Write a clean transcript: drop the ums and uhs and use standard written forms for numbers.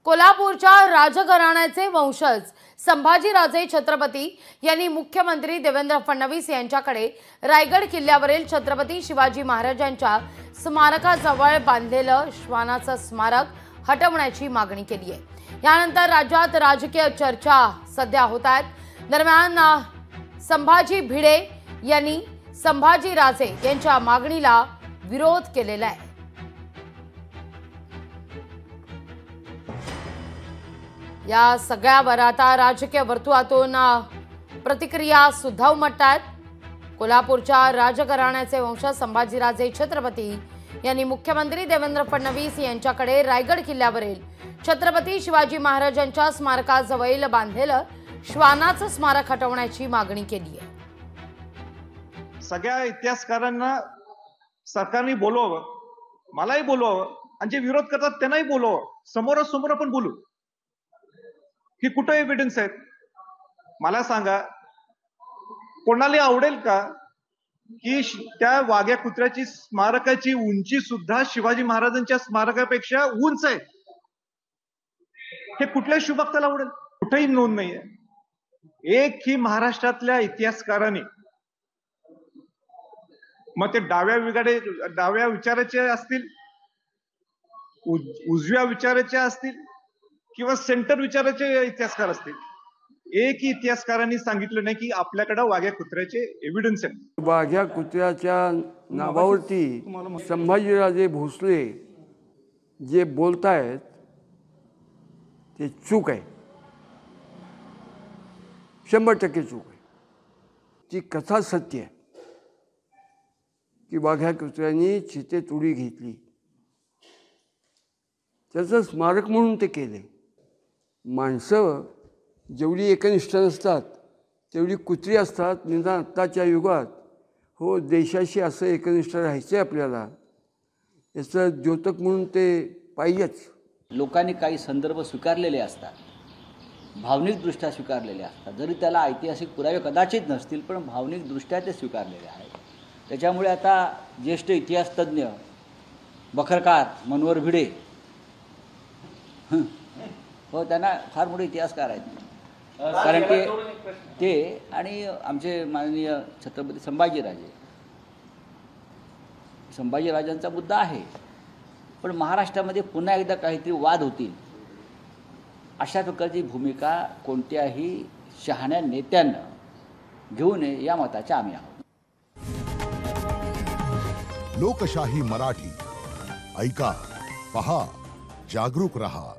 कोल्हापूरच्या राजघराण्याचे वंशज संभाजीराजे छत्रपती यांनी मुख्यमंत्री देवेंद्र फडणवीस यांच्याकडे रायगड किल्ल्यावरील छत्रपती शिवाजी महाराजांच्या स्मारकाजवळ बांधलेलं श्वानाचं स्मारक हटवण्याची मागणी केली आहे। यानंतर राज्यात राजकीय चर्चा सध्या होत आहेत। दरम्यान संभाजी भिडे यांनी संभाजीराजे यांच्या मागणीला विरोध केलेला आहे। या सगळ्यावर आता राजकीय वर्तुळातून प्रतिक्रिया सुद्धा उमटतात। कोल्हापूरच्या राजघराण्याचे वंशज संभाजीराजे छत्रपती यांनी मुख्यमंत्री देवेंद्र फडणवीस यांच्याकडे रायगड किल्ल्यावरील छत्रपती शिवाजी महाराजांच्या स्मारकाजवळ बांधलेलं श्वानाचं स्मारक हटवण्याची मागणी केली आहे। सगळ्या इतिहासकारांना सरकारने बोलवावं, मलाही बोलवावं आणि जे विरोध करतात त्यांनाही बोलवावं। समोरासमोर आपण बोलू की कुठं एव्हिडन्स आहेत मला सांगा। कोणाला आवडेल का की त्या वाघ्या कुत्र्याची स्मारकाची उंची सुद्धा शिवाजी महाराजांच्या स्मारकापेक्षा उंच आहे? हे कुठल्या शुभक्ताला आवडेल? कुठेही नोंद नाहीये। एक ही महाराष्ट्रातल्या इतिहासकारांनी, मग ते डाव्या विचाराचे असतील, उजव्या विचाराचे असतील किंवा सेंटर विचाराचे इतिहासकार असतील, एकही इतिहासकारांनी सांगितलं नाही की आपल्याकडे वाघ्या कुत्र्याचे एव्हिडन्स आहेत। वाघ्या कुत्र्याच्या नावावरती संभाजीराजे भोसले जे बोलतायत ते चूक आहे, 100% चूक आहे। ती कथा सत्य आहे की वाघ्या कुत्र्यांनी चितेत उडी घेतली, त्याचं स्मारक म्हणून ते केले। माणसं जेवढी एकनिष्ठ नसतात तेवढी कुत्री असतात। निदान आत्ताच्या युगात हो देशाशी असं एकनिष्ठ राहायचं आहे आपल्याला, याचं द्योतक म्हणून ते पाहिजेच। लोकांनी काही संदर्भ स्वीकारलेले असतात, भावनिकदृष्ट्या स्वीकारलेले असतात, जरी त्याला ऐतिहासिक पुरावे कदाचित नसतील पण भावनिकदृष्ट्या ते स्वीकारलेले आहेत। त्याच्यामुळे आता ज्येष्ठ इतिहासतज्ञ बखरकार मनोहर भिडे हो त्यांना फार मोठे इतिहासकार आहेत, कारण ते आणि आमचे माननीय छत्रपती संभाजीराजांचा मुद्दा आहे। पण महाराष्ट्रामध्ये पुन्हा एकदा काहीतरी वाद होतील अशा प्रकारची भूमिका कोणत्याही शहाण्या नेत्यानं घेऊ नये या मताचे आम्ही आहोत। लोकशाही मराठी ऐका, पहा, जागरूक रहा।